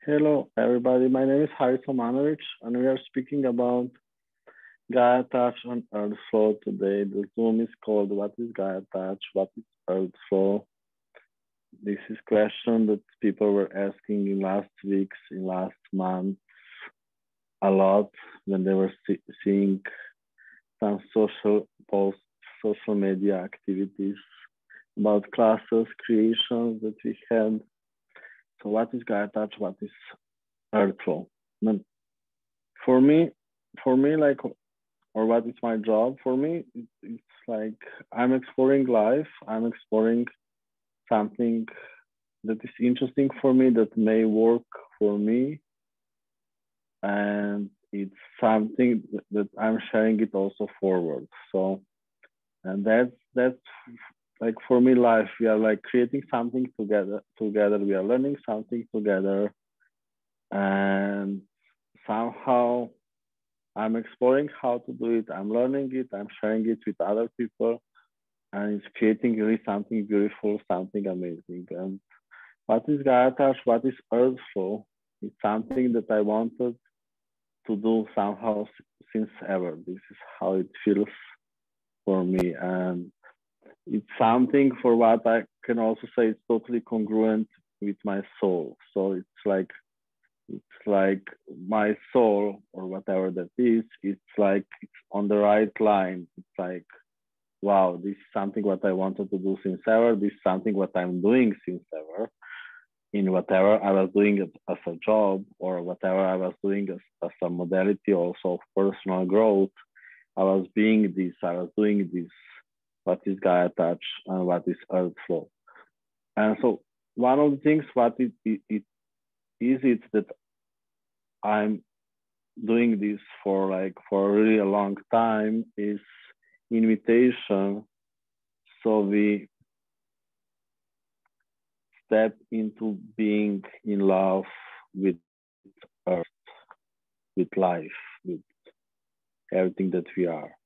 Hello, everybody. My name is Omanovič, and we are speaking about GAIAtouch on EarthFlow today. The Zoom is called "What is GAIAtouch? What is EarthFlow?" This is question that people were asking in last weeks, in last months, a lot when they were seeing some social posts, social media activities about classes, creations that we had. So what is GAIAtouch? What is EarthFlow? For me, like, or what is my job? For me, it's like I'm exploring life. I'm exploring something that is interesting for me, that may work for me, and it's something that I'm sharing it also forward. So, and that's like for me, life. We are like creating something together. We are learning something together, and somehow I'm exploring how to do it. I'm learning it. I'm sharing it with other people, and it's creating really something beautiful, something amazing. And what is GAIAtouch? What is EarthFlow? It's something that I wanted to do somehow since ever. This is how it feels for me, and it's something for what I can also say it's totally congruent with my soul. So it's like my soul, or whatever that is, it's like it's on the right line. It's like, wow, this is something what I wanted to do since ever. This is something what I'm doing since ever, in whatever I was doing as a job, or whatever I was doing as a modality also of personal growth. I was doing this. What is GAIAtouch and what is EarthFlow? And so one of the things what it is that I'm doing this for a really long time is invitation. So we step into being in love with Earth, with life, with everything that we are.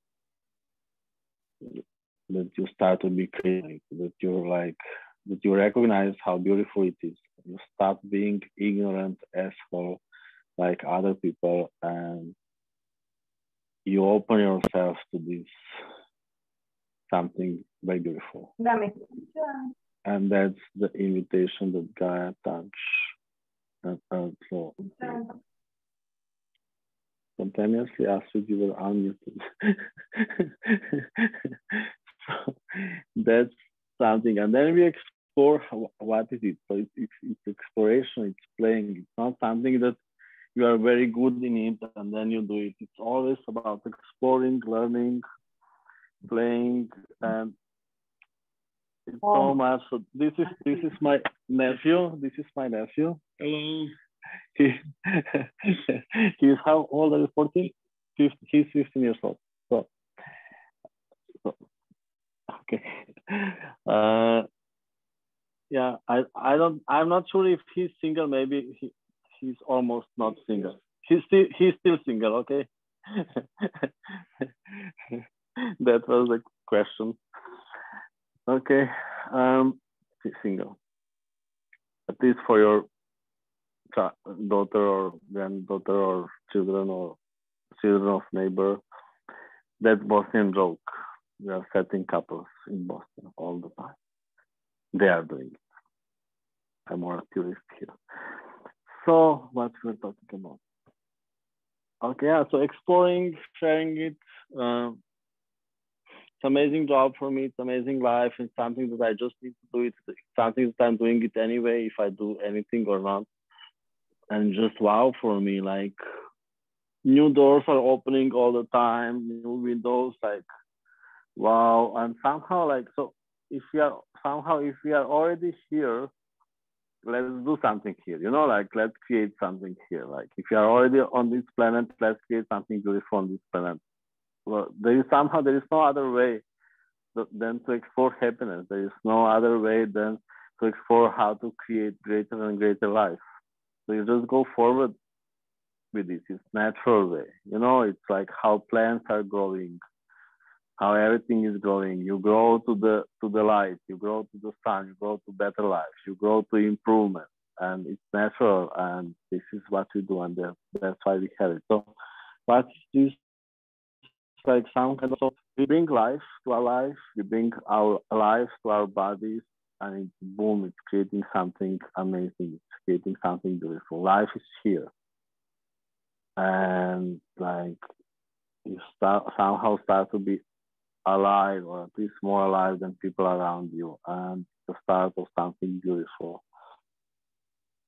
That you start to be creative, that you recognize how beautiful it is. You stop being ignorant asshole like other people, and you open yourself to this something very beautiful. And that's the invitation that GAIAtouch and EarthFlow. Spontaneously, Astrid, you were unmuted. So that's something, and then we explore what is it. So it's exploration, it's playing. It's not something that you are very good in it and then you do it. It's always about exploring, learning, playing, and it's so much. So this is my nephew. This is my nephew. Hello. He's how old are you? 14? He's 15 years old. So okay. Yeah, I'm not sure if he's single. Maybe he's almost not single. He's still single. Okay. That was the question. Okay. He's single. At least for your daughter or granddaughter or children of neighbor. That's Bosnian joke. We are setting couples in Boston all the time. They are doing it. I'm more a tourist here. So what we're talking about? Okay, yeah. So exploring, sharing it. It's an amazing job for me. It's an amazing life. It's something that I just need to do it. It's something that I'm doing it anyway, if I do anything or not. And just wow for me, like new doors are opening all the time, new windows, like wow. And somehow, like, so if we are already here, let's do something here, like let's create something here. Like if you are already on this planet, let's create something beautiful on this planet. Well, there is no other way than to explore happiness. There is no other way than to explore how to create greater and greater life. So you just go forward with this. It's natural way. It's like how plants are growing, how everything is growing. You grow to the light, you grow to the sun, you grow to better life, you grow to improvement. and it's natural, and this is what we do, and that's why we have it. So what is like some kind of, we bring life to our life, we bring our lives to our bodies, and it's boom, it's creating something amazing, it's creating something beautiful. Life is here, and like you somehow start to be alive, or at least more alive than people around you, and the start of something beautiful.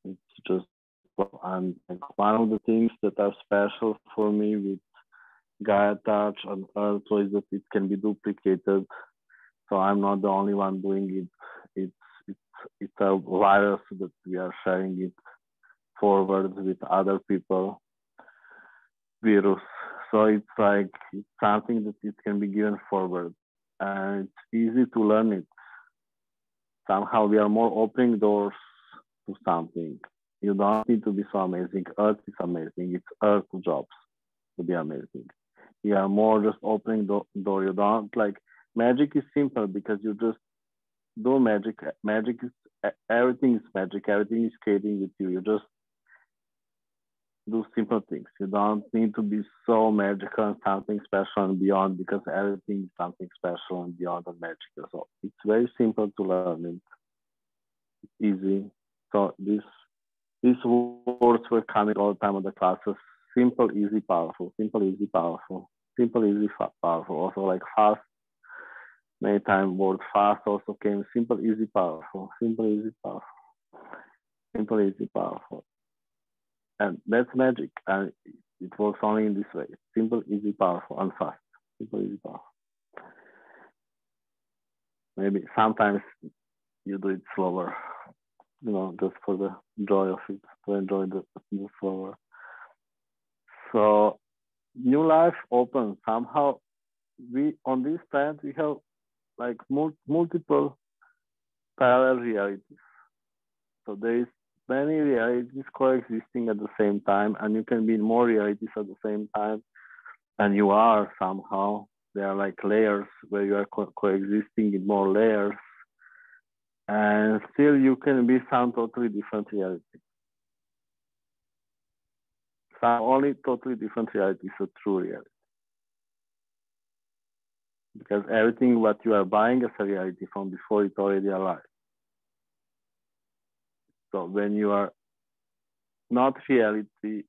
It's just, and like one of the things that are special for me with GAIAtouch and EarthFlow is that it can be duplicated. So I'm not the only one doing it. It's a virus that we are sharing it forward with other people. Virus. So it's like it's something that it can be given forward, and it's easy to learn it. Somehow we are more opening doors to something. You don't need to be so amazing. Earth is amazing. It's Earth jobs to be amazing. You are more just opening door. You don't like magic is simple because you just do magic. Magic is everything is magic. Everything is creating with you. You just do simple things. You don't need to be so magical and something special and beyond, because everything is something special and beyond and magical. So it's very simple to learn it. It's easy. So these words were coming all the time on the classes. Simple, easy, powerful. Simple, easy, powerful. Simple, easy, powerful. Also like fast. Many times word fast also came. Simple, easy, powerful. Simple, easy, powerful. Simple, easy, powerful. And that's magic. And it works only in this way. Simple, easy, powerful, and fast. Simple, easy, powerful. Maybe sometimes you do it slower, just for the joy of it, to enjoy the slower. So new life opens. Somehow we, on this planet, we have like multiple parallel realities. So there is many realities coexisting at the same time, and you can be in more realities at the same time. And you are somehow, there are like layers where you are coexisting in more layers. And still you can be some totally different realities. Some only totally different realities are true reality. Because everything what you are buying as a reality from before, it's already alive. So when you are not reality,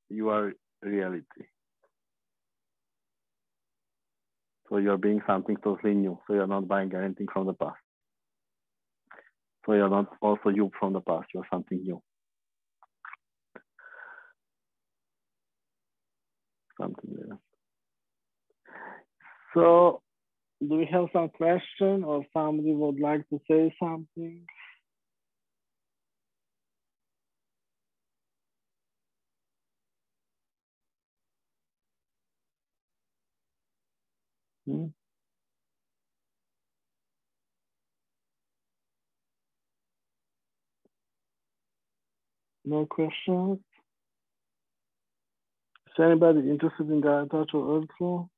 you are reality. So you're being something totally new. So you're not buying anything from the past. So you're not also you from the past. You're something new. Something new. So do we have some question, or somebody would like to say something? No questions? Is anybody interested in GAIAtouch or EarthFlow?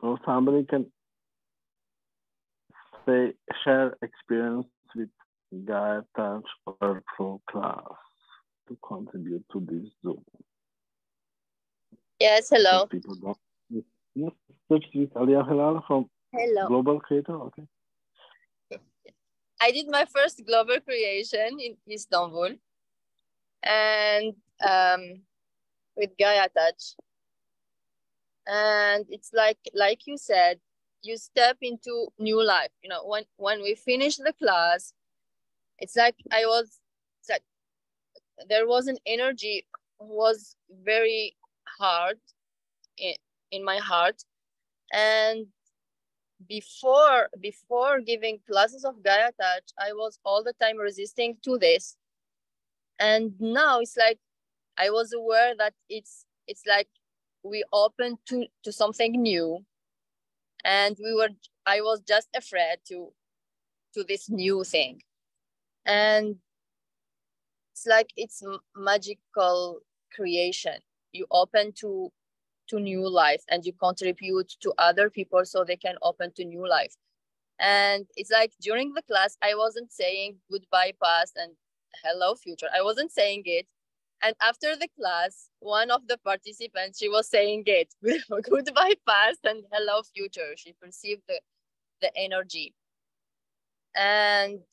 Or somebody can say, share experience with GAIAtouch or EarthFlow class to contribute to this Zoom. Yes, hello. People don't. Yes, search with Alia Hilal from Hello. Global Creator. Okay. I did my first global creation in Istanbul, and with GAIAtouch. And it's like you said, you step into new life. When we finish the class, it's like there was an energy was very hard in my heart. And before giving classes of GAIAtouch, I was all the time resisting to this. And now it's like I was aware that it's like we opened to something new, and I was just afraid to this new thing. And it's like it's magical creation. You open to new life, and you contribute to other people so they can open to new life. And it's like during the class, I wasn't saying goodbye past and hello future. I wasn't saying it. And after the class, one of the participants, she was saying it, goodbye past and hello future. She perceived the energy. And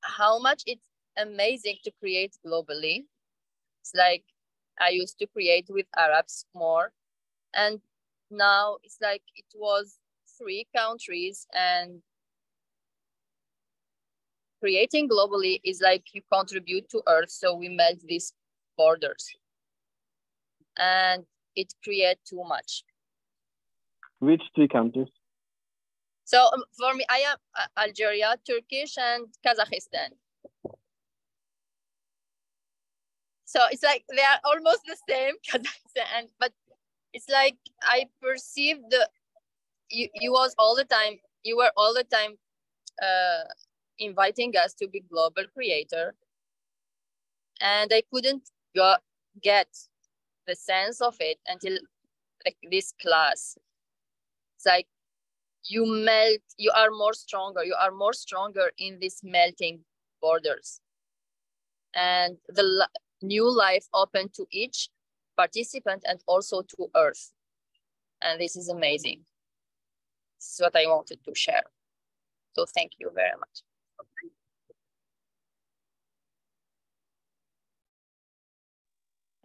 how much it's amazing to create globally. It's like I used to create with Arabs more. And now it's like it was 3 countries, and creating globally is like you contribute to Earth. So we melt these borders and it creates too much. Which 3 countries? So for me, I am Algeria, Turkish, and Kazakhstan. So it's like they are almost the same, Kazakhstan, but it's like I perceived you were all the time inviting us to be global creator, and I couldn't get the sense of it until like this class. It's like you are more stronger in this melting borders, and the new life open to each participant and also to Earth. And this is amazing. This is what I wanted to share. So thank you very much.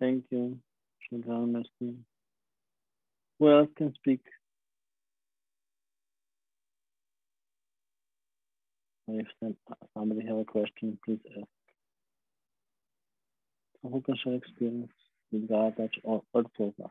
Thank you. Who else can speak? If somebody have a question, please ask. So who can share experience with GAIAtouch or EarthFlow?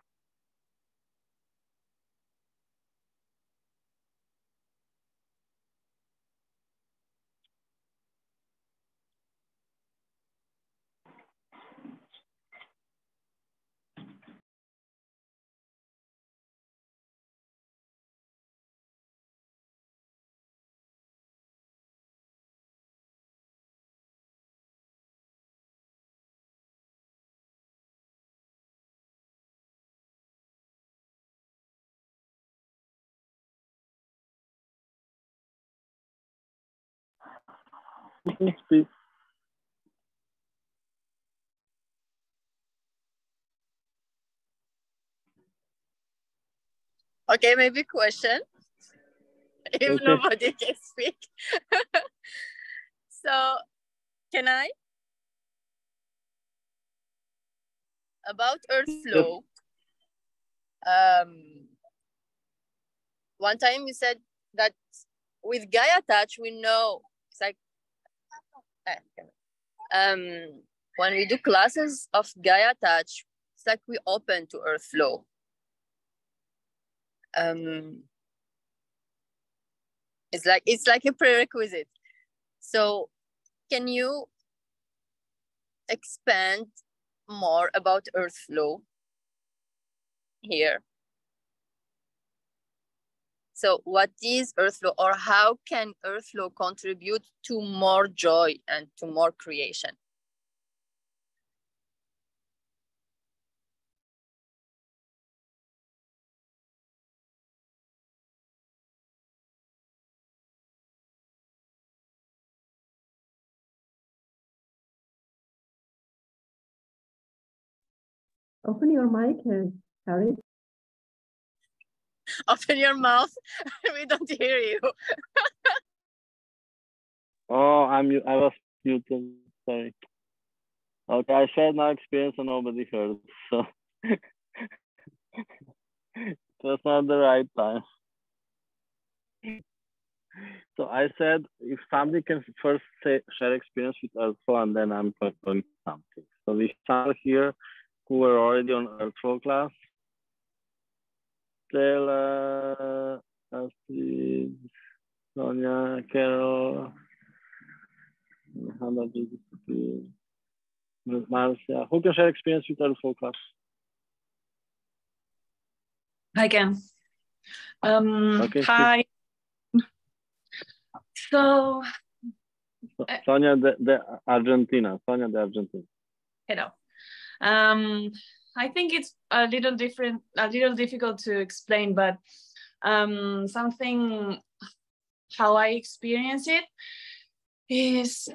You can speak. Okay, maybe question. If Okay. nobody can speak. So can I? About EarthFlow. One time you said that with GAIAtouch we know it's like when we do classes of GAIAtouch, it's like we open to EarthFlow. It's like a prerequisite. So can you expand more about EarthFlow here? So what is EarthFlow, or how can EarthFlow contribute to more joy and to more creation? Open your mic, Harry. Open your mouth. We don't hear you. Oh, I was muted. Sorry. Okay, I shared my experience and nobody heard. So that's not the right time. So I said, if somebody can first share experience with EarthFlow, and then I'm going to something. So we start here who were already on EarthFlow class. Stella, Astrid, Sonia, Carol, Marcia. Who can share experience with EarthFlow class? I can. Okay, hi. So Sonia de Argentina. Sonia de Argentina. Hello. I think it's a little difficult to explain, but Something how I experience it is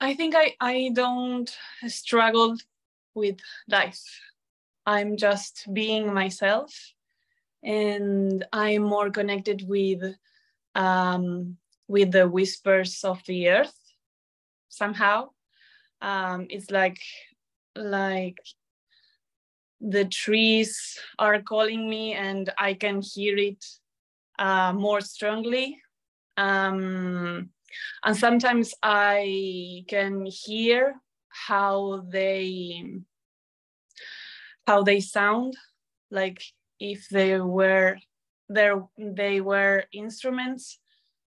I think I don't struggle with life. I'm just being myself, and I'm more connected with the whispers of the earth somehow. It's like the trees are calling me, and I can hear it more strongly. And sometimes I can hear how they sound, like if they were instruments.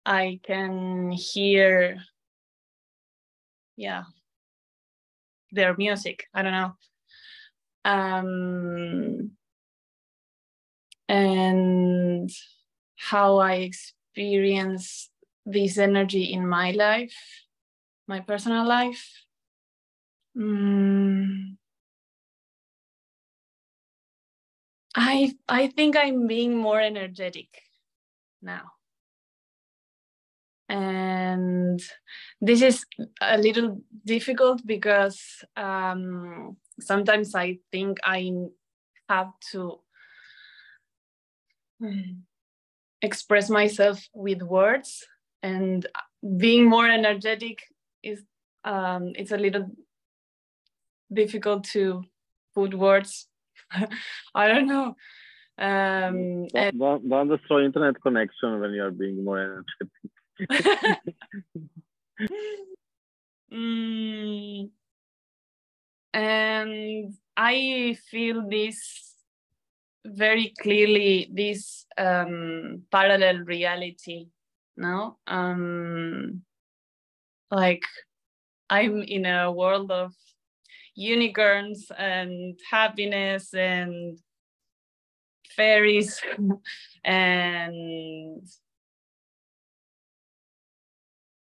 I can hear, their music. I don't know. And how I experience this energy in my life, my personal life. I think I'm being more energetic now. And this is a little difficult because sometimes I think I have to express myself with words, and being more energetic is it's a little difficult to put words. I don't know. Don't destroy internet connection when you are being more energetic. And I feel this very clearly, this parallel reality, no? Like I'm in a world of unicorns and happiness and fairies and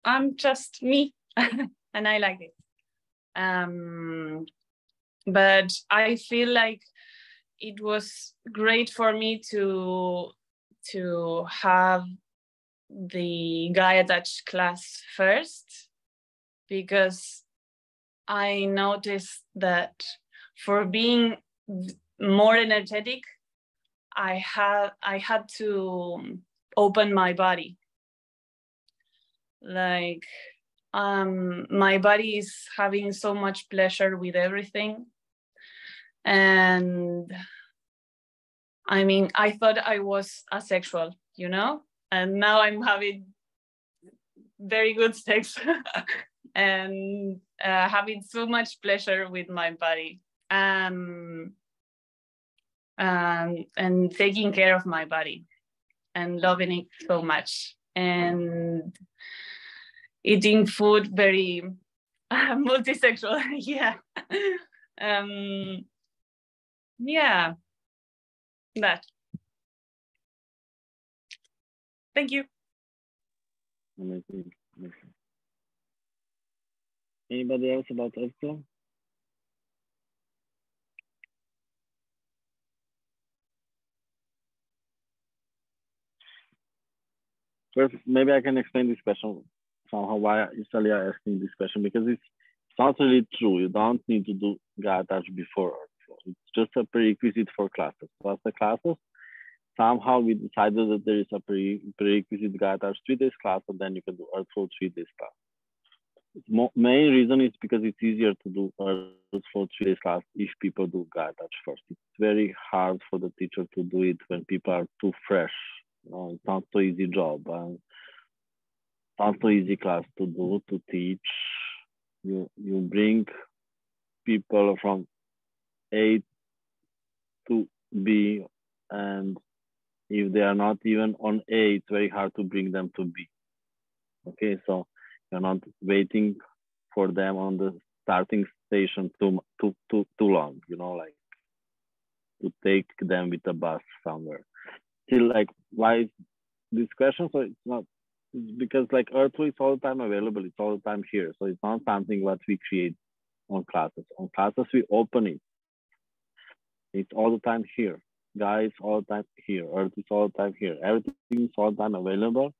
I'm just me and I like it. But I feel like it was great for me to have the GAIAtouch class first, because I noticed that for being more energetic, I had to open my body. Like my body is having so much pleasure with everything. And I mean, I thought I was asexual, you know, and now I'm having very good sex and having so much pleasure with my body. And taking care of my body and loving it so much, and eating food very multisexual. Yeah. Yeah, that. Thank you. Amazing. Anybody else about EarthFlow? First, maybe I can explain this question somehow, why usually I'm asking this question, because it's not really true. You don't need to do GAIAtouch before EarthFlow. It's just a prerequisite for classes. Plus the classes, somehow we decided that there is a prerequisite GAIAtouch 3 days class, and then you can do EarthFlow 3 days class. Main reason is because it's easier to do EarthFlow 3 days class if people do GAIAtouch first. It's very hard for the teacher to do it when people are too fresh. You know, it's not so easy job, and not so easy class to do, to teach. You bring people from A to B, and if they are not even on A, it's very hard to bring them to B. Okay, so you're not waiting for them on the starting station too long, you know, like to take them with a bus somewhere. Still, like, why is this question? So it's not, it's because like EarthFlow is all the time available, it's all the time here. So it's not something what we create on classes. On classes, we open it. It's all the time here. Gaia is all the time here. Earth is all the time here. Everything is all the time available.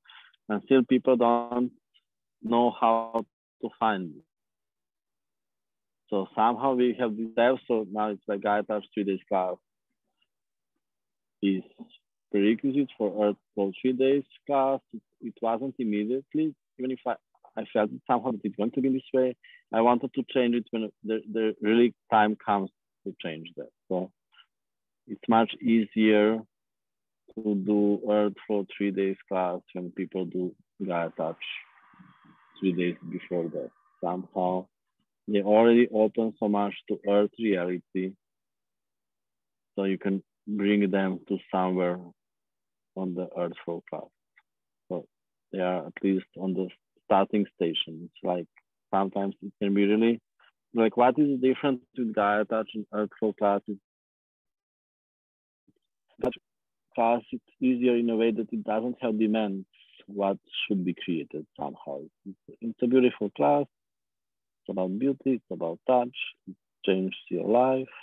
And still people don't know how to find it. So somehow we have this steps. So now it's like GAIAtouch 3 days class is prerequisite for EarthFlow 3 days class. It wasn't immediately, even if I felt it somehow that it's going to be this way. I wanted to change it when the really time comes to change that. So it's much easier to do EarthFlow 3 days class when people do GAIAtouch 3 days before that. Somehow they already open so much to Earth reality, so you can bring them to somewhere on the EarthFlow class. So they are at least on the starting station. It's like sometimes it can be really like, what is the difference with GAIAtouch and EarthFlow classes? Class it's easier in a way that it doesn't have demands what should be created somehow. It's a beautiful class. It's about beauty, it's about touch, it changes your life,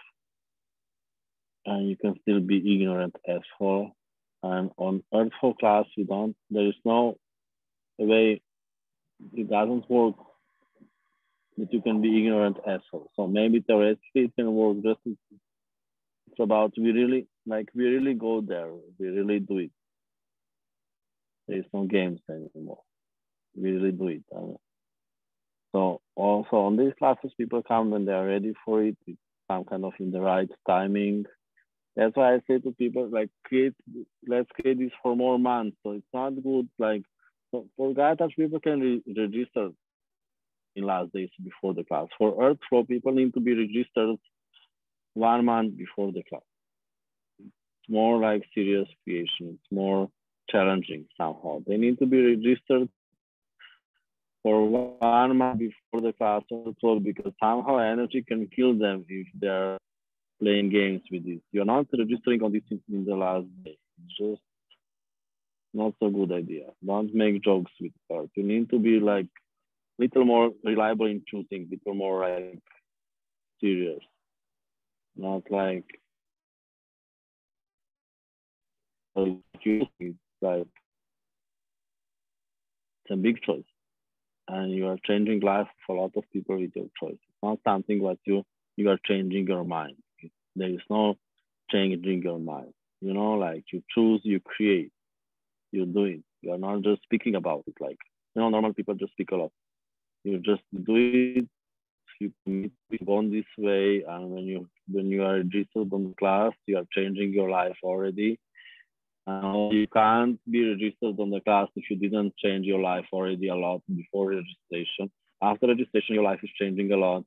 and you can still be ignorant asshole. And on EarthFlow class, there is no way, it doesn't work that you can be ignorant asshole. So maybe theoretically it can work, just it's about we really go there, we really do it. There is no games anymore. We really do it. So also on these classes, people come when they are ready for it. It's some kind of in the right timing. That's why I say to people, like, let's create this for more months. So it's not good, like, so for GAIAtouch, people can register in last days before the class. For EarthFlow, people need to be registered 1 month before the class. It's more like serious creation. It's more challenging somehow. They need to be registered for 1 month before the class also, because somehow energy can kill them if they're playing games with this. You're not registering on this in the last day. It's just not so good idea. Don't make jokes with it. You need to be like little more reliable in choosing, little more like serious. Not like it's like it's a big choice. And you are changing life for a lot of people with your choice. It's not something what you are changing your mind. There is no changing your mind. You know, like you choose, you create, you do it. You are not just speaking about it. Like, you know, normal people just speak a lot. You just do it. You commit, you go this way, and when you are registered on the class, you are changing your life already. You can't be registered on the class if you didn't change your life already a lot before registration. After registration, your life is changing a lot.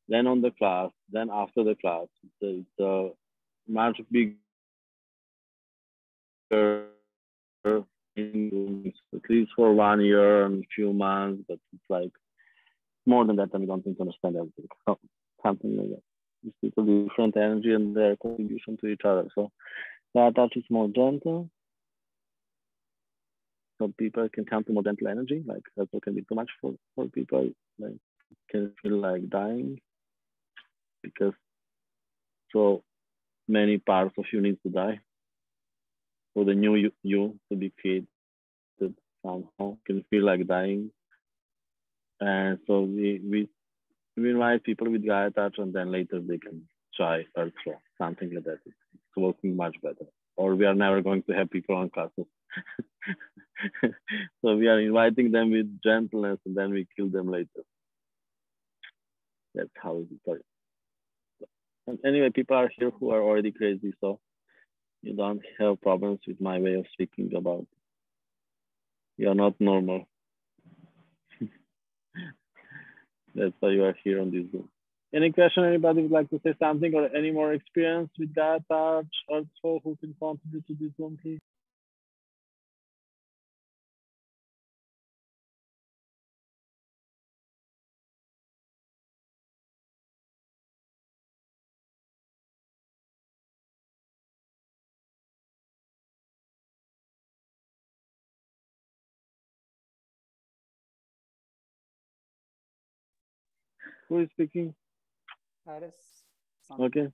Then on the class, then after the class, it's a much bigger, at least for 1 year and a few months, but it's like more than that, and we don't need to understand everything. Something like that. These people different energy and their contribution to each other. So that touch is more gentle. So people can come to more gentle energy. Like that can be too much for people. Like can feel like dying because so many parts of you need to die for the new you to be created somehow. Can feel like dying. And so we invite people with GAIAtouch, and then later they can try EarthFlow, something like that. It's working much better. Or we are never going to have people on classes. So we are inviting them with gentleness, and then we kill them later. That's how it is. And anyway, people are here who are already crazy, so you don't have problems with my way of speaking about it. You are not normal. That's why you are here on this Zoom. Any question? Anybody would like to say something, or any more experience with GAIAtouch also who can contribute to this one, please? Who is speaking? Haris. Okay.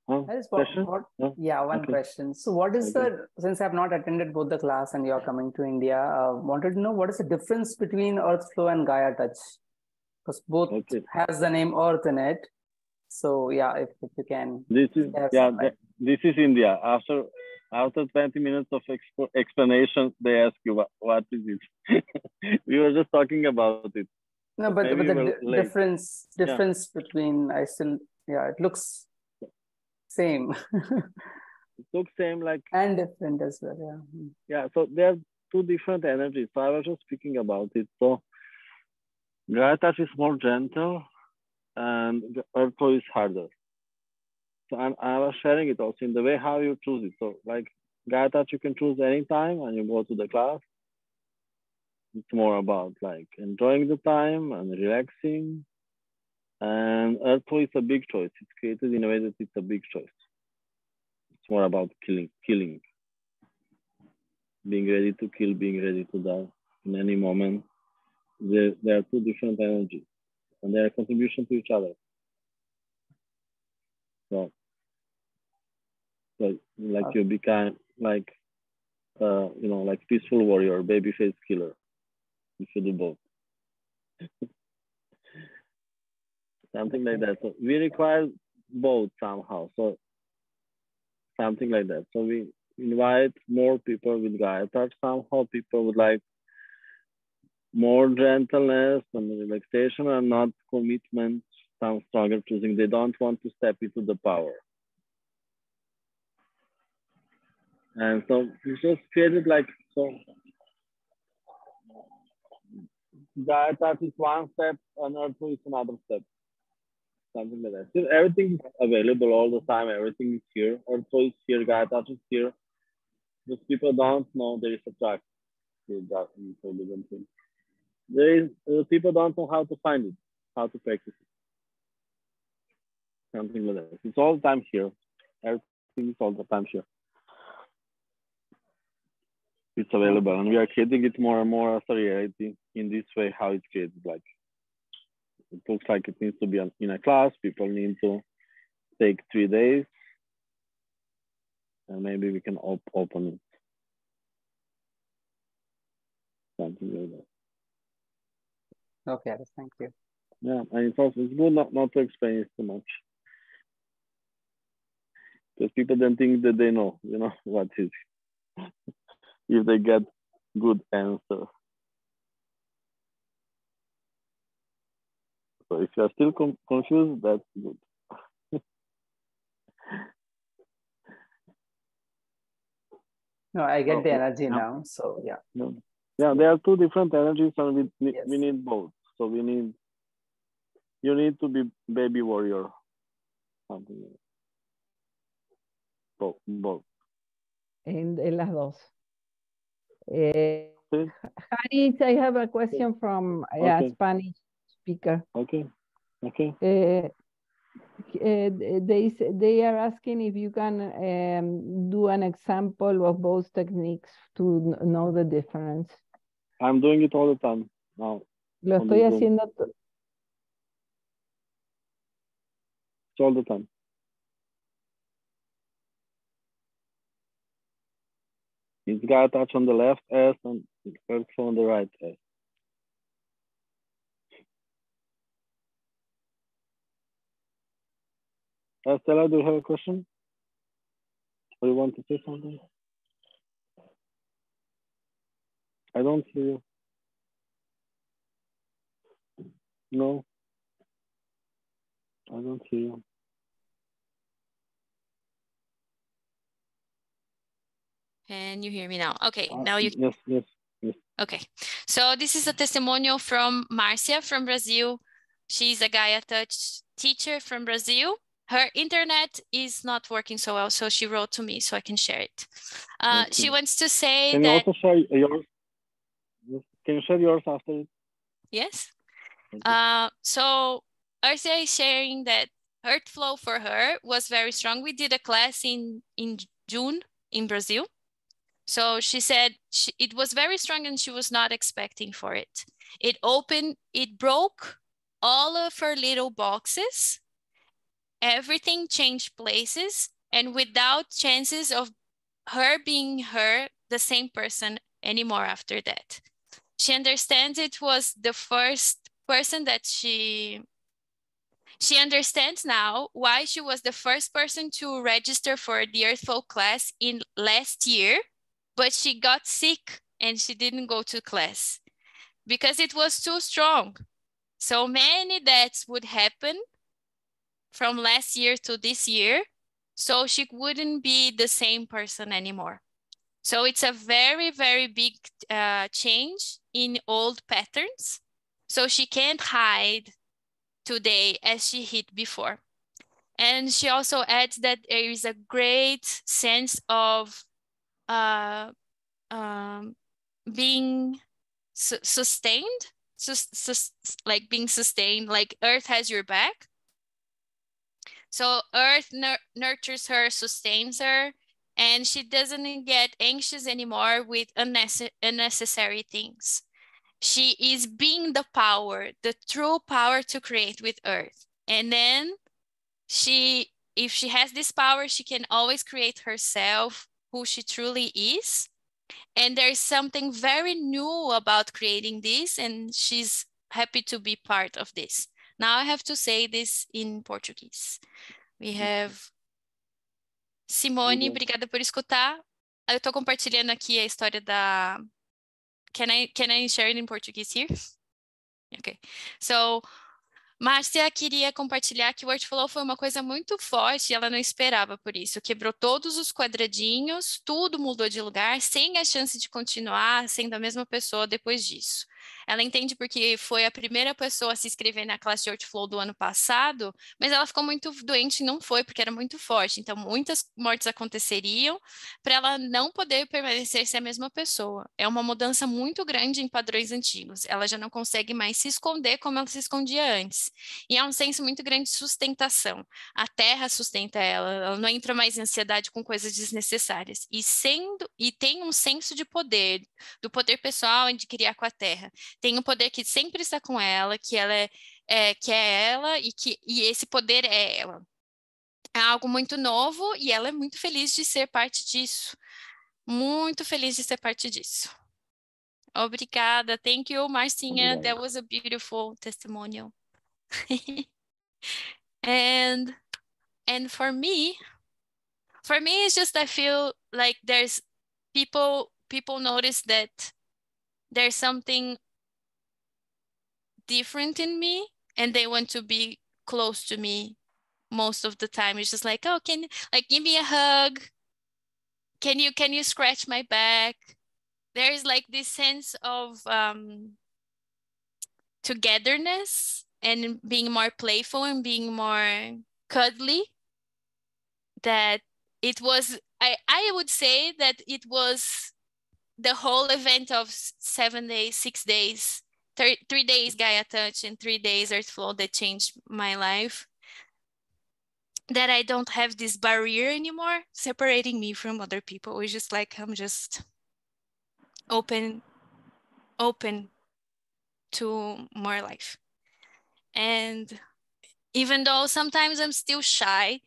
Question? One question. So what is since I've not attended both the class and you're coming to India, wanted to know what is the difference between EarthFlow and GAIAtouch? Because both has the name Earth in it. So yeah, if you can. This is India. After 20 minutes of explanation, they ask you what is it. We were just talking about it. No, but the difference between it looks same. It looks same, like, and different as well. Yeah. So there are two different energies. So I was just speaking about it. So GAIAtouch is more gentle, and the EarthFlow is harder. So I was sharing it also in the way how you choose it. So like GAIAtouch, you can choose anytime and you go to the class. It's more about like enjoying the time and relaxing. And EarthFlow is a big choice. It's created in a way that it's a big choice. It's more about killing, being ready to kill, being ready to die in any moment. There are two different energies, and they are a contribution to each other. So like you become like like peaceful warrior, babyface killer. You should do both. Something like that. So we require both somehow. So something like that. So we invite more people with GAIAtouch. Somehow people would like more gentleness and relaxation and not commitment, some stronger choosing. They don't want to step into the power. And so we just created like, so GAIAtouch is one step and EarthFlow is another step. Something like that. So everything is available all the time. Everything is here. EarthFlow is here. GAIAtouch is here. Just people don't know there is a track. People don't know how to find it, how to practice it. Something like that. It's all the time here. Everything is all the time here. It's available, and we are creating it more and more as a reality in this way. How it's created, like it looks like it needs to be in a class. People need to take 3 days, and maybe we can open it. Something like that. Okay, thank you. Yeah, and it's good not to explain it too much, because people don't think that they know, what is it. If they get good answers. So if you're still confused, that's good. No, I get the energy now. So yeah. Yeah, there are two different energies, and we need both. So you need to be baby warrior. Something like that. Both. En las dos. Haris, I have a question from a Spanish speaker. Okay. They are asking if you can do an example of both techniques to know the difference. I'm doing it all the time now. Lo estoy haciendo all the time. It's GAIAtouch on the left S and EarthFlow on the right S. Stella, do you have a question? Or you want to say something? I don't hear you. No. I don't hear you. Can you hear me now? Okay, now you. Yes. Okay, so this is a testimonial from Marcia from Brazil. She's a GAIAtouch teacher from Brazil. Her internet is not working so well, so she wrote to me so I can share it. She wants to say can that. Can you also share yours? Can you share yours after it? Yes. So Marcia is sharing that EarthFlow for her was very strong. We did a class in June in Brazil. So she said it was very strong and she was not expecting for it. It broke all of her little boxes everything changed places, and without chances of her being the same person anymore after that. She understands it was the first person that she understands now why she was the first person to register for the EarthFlow class in last year, but she got sick and she didn't go to class because it was too strong. So many deaths would happen from last year to this year, so she wouldn't be the same person anymore. So it's a very, very big change in old patterns. So she can't hide today as she hid before. And she also adds that there is a great sense of being sustained, like being sustained, like Earth has your back. So Earth nurtures her, sustains her, and she doesn't get anxious anymore with unnecessary things. She is being the power, the true power to create with Earth. And then if she has this power, she can always create herself, who she truly is. And there's something very new about creating this, and she's happy to be part of this. Now I have to say this in Portuguese. We have Simone, obrigada por escutar. Eu tô compartilhando aqui a história da... Can I share it in Portuguese here? Okay. So, Márcia queria compartilhar que o EarthFlow foi uma coisa muito forte e ela não esperava por isso. Quebrou todos os quadradinhos, tudo mudou de lugar, sem a chance de continuar sendo a mesma pessoa depois disso. Ela entende porque foi a primeira pessoa a se inscrever na classe de EarthFlow do ano passado, mas ela ficou muito doente e não foi, porque era muito forte. Então, muitas mortes aconteceriam para ela não poder permanecer ser a mesma pessoa. É uma mudança muito grande em padrões antigos. Ela já não consegue mais se esconder como ela se escondia antes. E há um senso muito grande de sustentação. A terra sustenta ela não entra mais em ansiedade com coisas desnecessárias. E tem um senso de poder, do poder pessoal de criar com a terra. Tem um poder que sempre está com ela, que ela que é ela e esse poder é ela. É algo muito novo e ela é muito feliz de ser parte disso. Muito feliz de ser parte disso. Obrigada. Thank you, Marcinha. That was a beautiful testimonial. and for me it's just I feel like there's people notice that there's something different in me and they want to be close to me most of the time. It's just like, oh, give me a hug, can you scratch my back. There's like this sense of togetherness and being more playful and being more cuddly, that it was, I would say that it was the whole event of 7 days, 6 days, 3 days GAIAtouch and 3 days EarthFlow that changed my life. That I don't have this barrier anymore separating me from other people. It's just like, I'm just open to more life. And even though sometimes I'm still shy,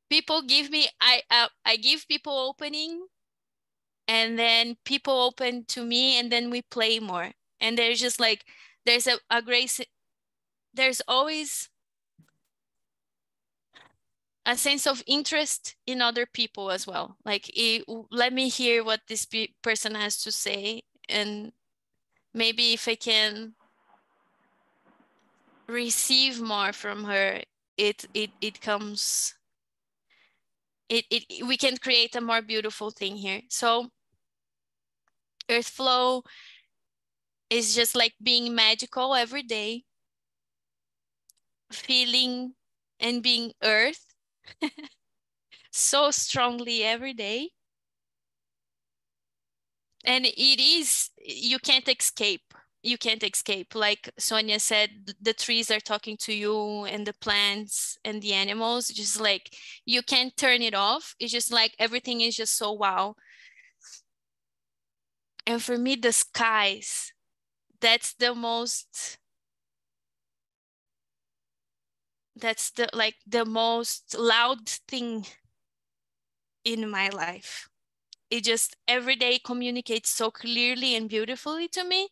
people give me, I give people opening, and then people open to me, and then we play more. And there's just like, there's a grace, there's always a sense of interest in other people as well. Like, let me hear what this person has to say, and maybe if I can receive more from her, it comes, we can create a more beautiful thing here. So EarthFlow is just like being magical every day, feeling and being earth so strongly every day. And it is, you can't escape. You can't escape. Like Sonia said, the trees are talking to you, and the plants and the animals, just like, you can't turn it off. It's just like, everything is just so wow. And for me, the skies, that's the that's the most loud thing in my life. It just every day communicates so clearly and beautifully to me.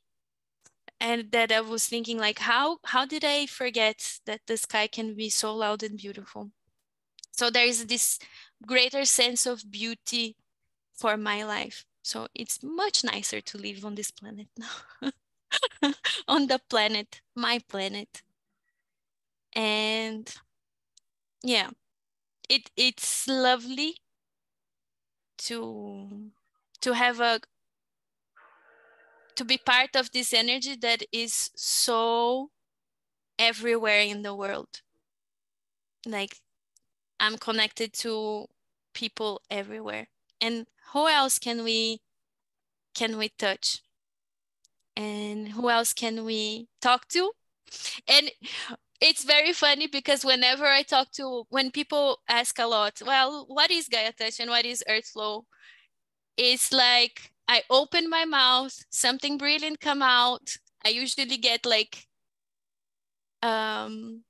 And that I was thinking like, how did I forget that the sky can be so loud and beautiful? So there is this greater sense of beauty for my life. So it's much nicer to live on this planet now. On the planet, my planet. And yeah, it's lovely to have to be part of this energy that is so everywhere in the world. Like, I'm connected to people everywhere. And who else can we touch? And who else can we talk to? And it's very funny because whenever I talk to, when people ask a lot, well, what is GAIAtouch and what is EarthFlow? It's like I open my mouth, something brilliant come out. I usually get like the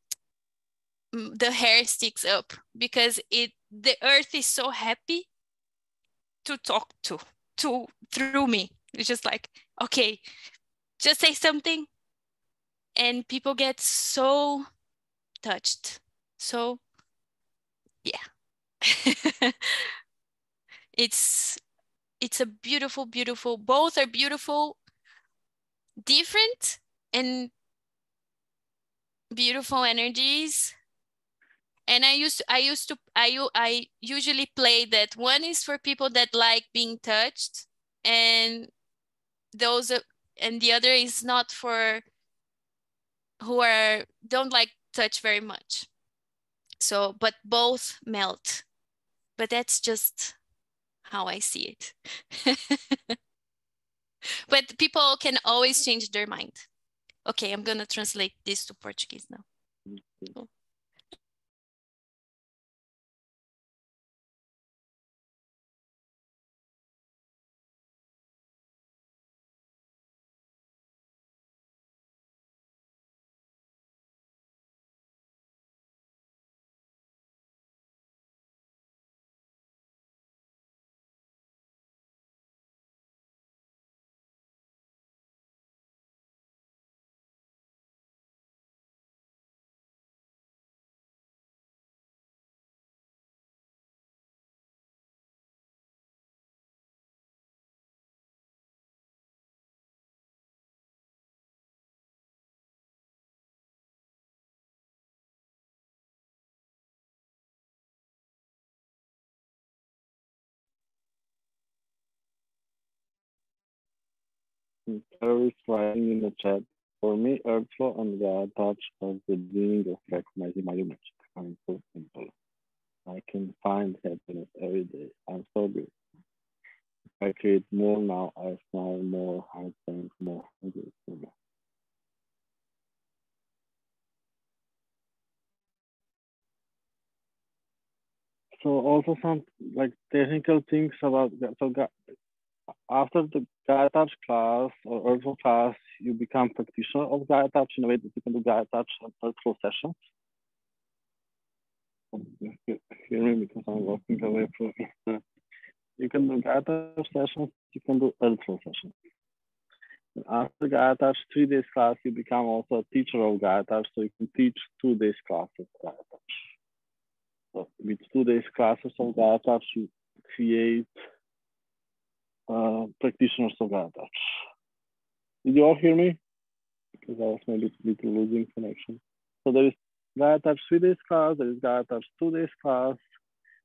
hair sticks up because the earth is so happy to talk to through me. It's just like, okay, just say something, and people get so touched. So yeah. It's a beautiful, beautiful, both are beautiful, different and beautiful energies. And I usually play that one is for people that like being touched, and and the other is not for who don't like touch very much. So, but both melt. But that's just how I see it. But people can always change their mind. Okay, I'm gonna translate this to Portuguese now. Cool. Carol is writing in the chat. For me, EarthFlow and GAIAtouch are the beginning of recognizing my magic. I'm so simple. I can find happiness every day. I'm so good. I create more now. I smile more. I think more. So also some like technical things about that. So after the GAIAtouch class or EarthFlow class, you become practitioner of GAIAtouch in a way that you can do GAIAtouch and EarthFlow sessions. Hear me because I'm walking away from it. You can do GAIAtouch sessions, you can do EarthFlow sessions. And after GAIAtouch 3 days class, you become also a teacher of GAIAtouch, so you can teach 2 days classes GAIAtouch. So with 2 days classes of GAIAtouch, you create practitioners of GAIAtouch. Did you all hear me? Because I was maybe a little losing connection. So there is GAIAtouch 3 days class, there is GAIAtouch 2 days class,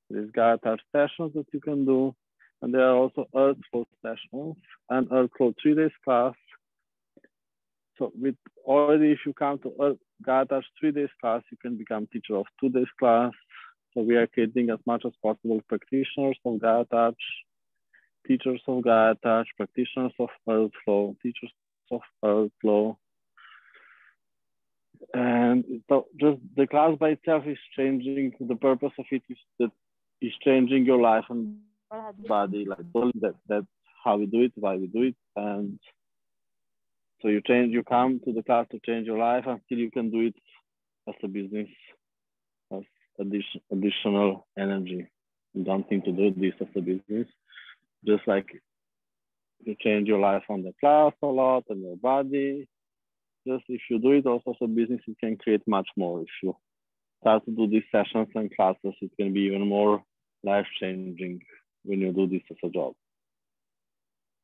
there is GAIAtouch sessions that you can do, and there are also EarthFlow sessions and EarthFlow 3 days class. So with already, if you come to GAIAtouch 3 days class, you can become teacher of 2 days class. So we are creating as much as possible practitioners of GAIAtouch, teachers of GAIAtouch, practitioners of EarthFlow, teachers of EarthFlow. And so just the class by itself is changing. The purpose of it is that it's changing your life and body. Like that's how we do it, why we do it. And so you come to the class to change your life until you can do it as a business. additional energy. You don't need to do this as a business. Just like you change your life on the class a lot and your body. Just if you do it also as a business, you can create much more. If you start to do these sessions and classes, it can be even more life-changing when you do this as a job.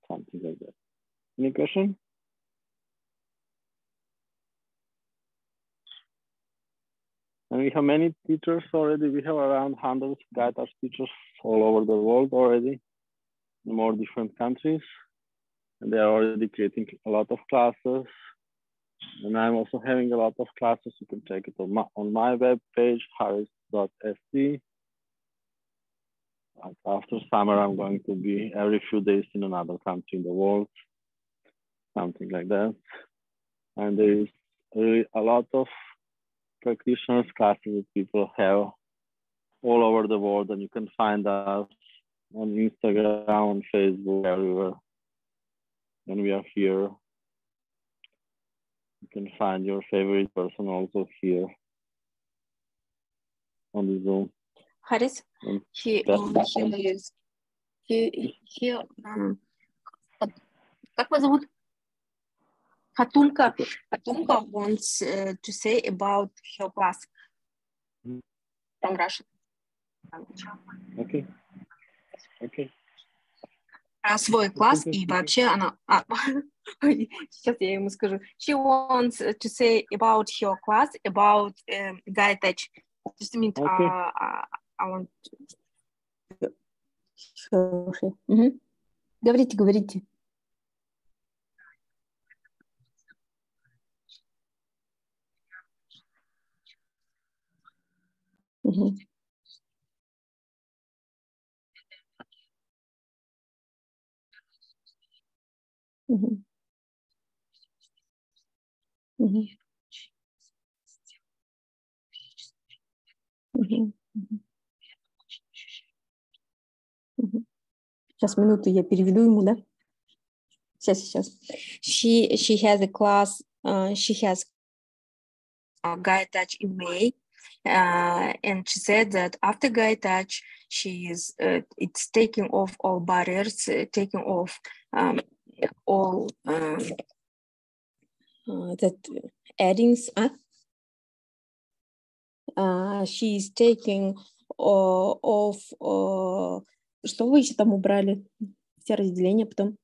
Something like that. Any question? And we have many teachers already. We have around 100 GAIAtouch teachers all over the world already, in more different countries. And they are already creating a lot of classes. And I'm also having a lot of classes. You can check it on my webpage, harris.sc. After summer, I'm going to be every few days in another country in the world, something like that. And there is really a lot of practitioners classes that people have all over the world, and you can find us on Instagram, on Facebook, everywhere. When we are here, you can find your favorite person also here on the Zoom. Haris, как вас зовут? Hatunka wants to say about her class from Russia. Okay. Okay. Про свой класс и вообще она... сейчас я ему скажу. She wants to say about her class, about GAIAtouch. Just a minute. Okay. I want to... Говорите. Сейчас, минуту, я переведу ему, да? Сейчас. She has a class, she has a GAIAtouch in May, and she said that after GAIAtouch, she is it's taking off all barriers, taking off all that addings. She's taking off. Что вы еще там убрали? Все разделения потом.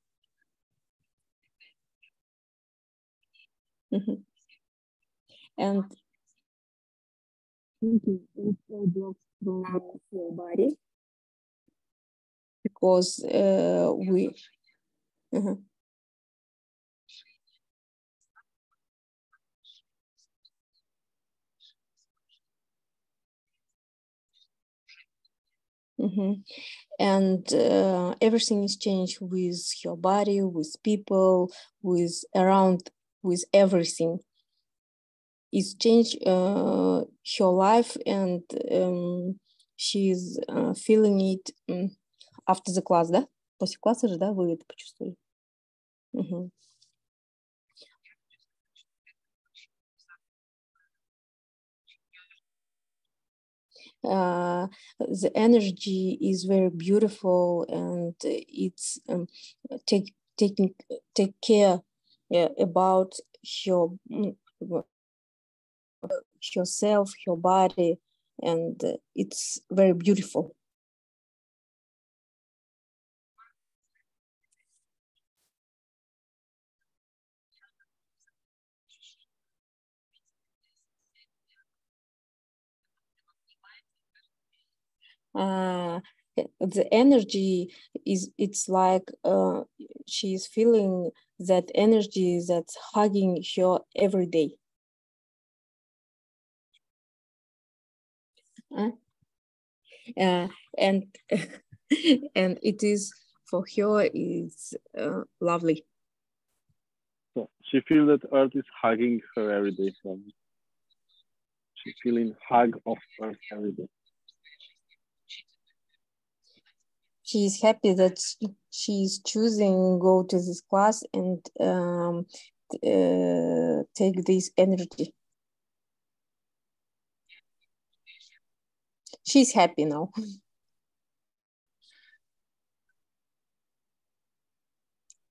And all blocks from your body, because we. And everything is changed with your body, with people, with around, with everything. It's changed her life, and she's feeling it after the class, да? После класса же, да, вы это почувствовали? The energy is very beautiful, and it's take care about yourself, your body, and it's very beautiful. The energy it's like she's feeling that energy that's hugging her every day. And and it is for her is lovely. So she feels that Earth is hugging her every day. So she's feeling hug of Earth every day. She's happy that she's choosing go to this class and take this energy. she's happy now.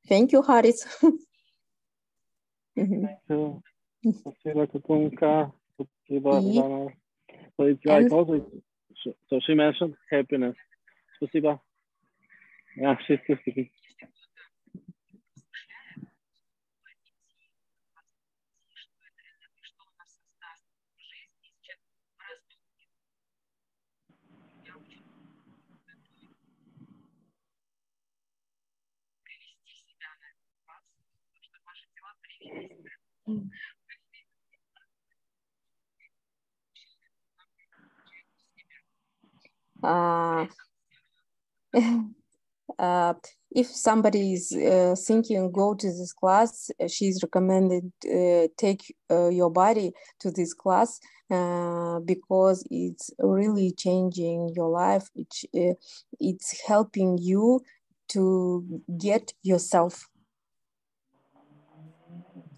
Thank you, Haris. Спасибо, Katunka. Спасибо, Жанна. So it's like also, so she mentioned happiness. Спасибо. Yeah, she's still speaking. If somebody is thinking go to this class, she's recommended take your body to this class because it's really changing your life. It's helping you to get yourself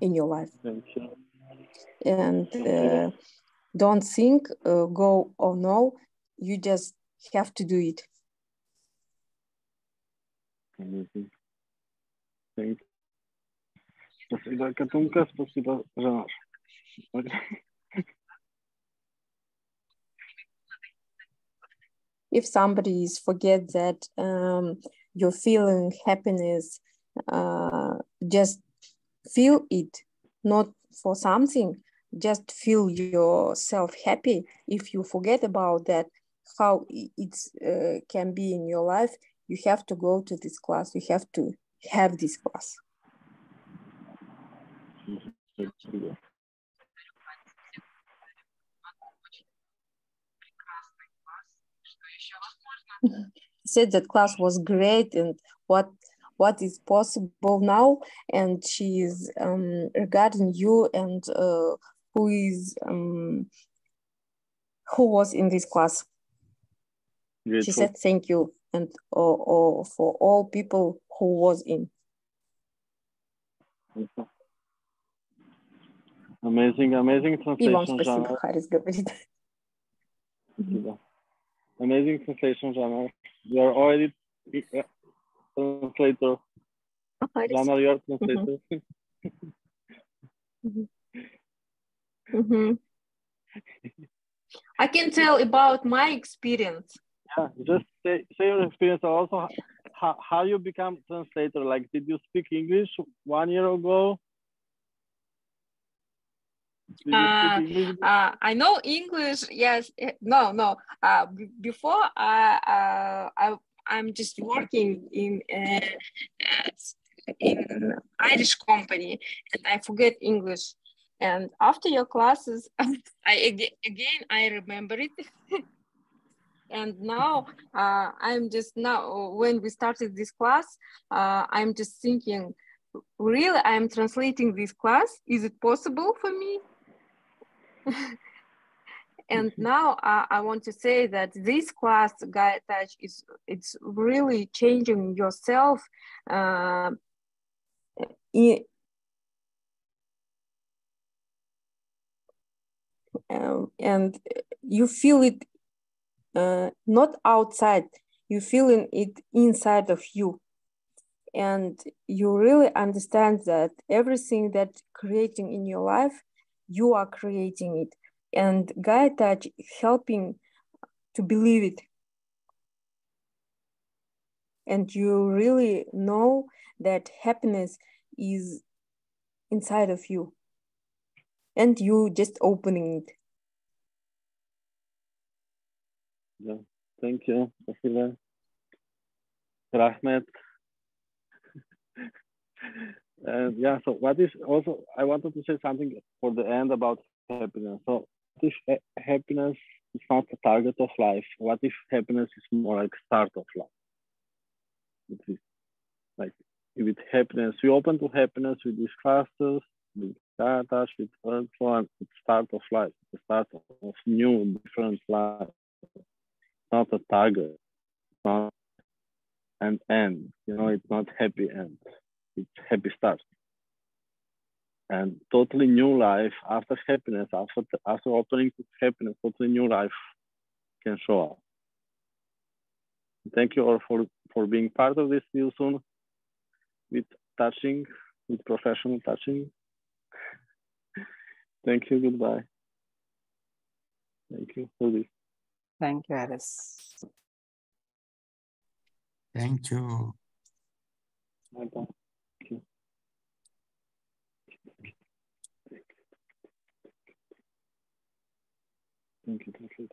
in your life. Thank you. And don't think go or no, you just have to do it. Amazing. Thank you. Спасибо, Katunka. Спасибо, Жанна. If somebody forget that you're feeling happiness, just feel it, not for something, just feel yourself happy. If you forget about that, how it can be in your life, you have to go to this class. You have to have this class. Said that class was great and what is possible now, and she is regarding you and who was in this class. Grateful. She said thank you and for all people who was in. Amazing translation, Жанна. Amazing translation, Жанна. You are already translator. Жанна, you are translator. I can tell about my experience. Yeah, just say your experience. Also, how you become translator. Like, did you speak English 1 year ago? I know English. Yes, no. Before I'm just working in Irish company, and I forget English. And after your classes, I remember it. And now I'm just when we started this class, I'm just thinking, really, I'm translating this class. Is it possible for me? And now I want to say that this class, GAIAtouch, it's really changing yourself. And you feel it not outside, you feeling it inside of you. And you really understand that everything that creating in your life, you are creating it. And GAIAtouch helping to believe it. And you really know that happiness is inside of you. And you just opening it. Yeah, thank you. Rahmet. And yeah, so what is also, I wanted to say something for the end about happiness. So what if happiness is not the target of life? What if happiness is more like start of life? It is like with happiness, we open to happiness with these classes, with GAIAtouch, with EarthFlow, and it's start of life, the start of new, different life. It's not a target, it's not an end, you know, it's not happy end, it's happy start. And totally new life after happiness, after opening to happiness, totally new life can show up. Thank you all for being part of this. See you soon with touching, with professional touching. Thank you. Goodbye. Thank you for this. Thank you, Harris. Thank you. Bye-bye. Thank you. Thank you.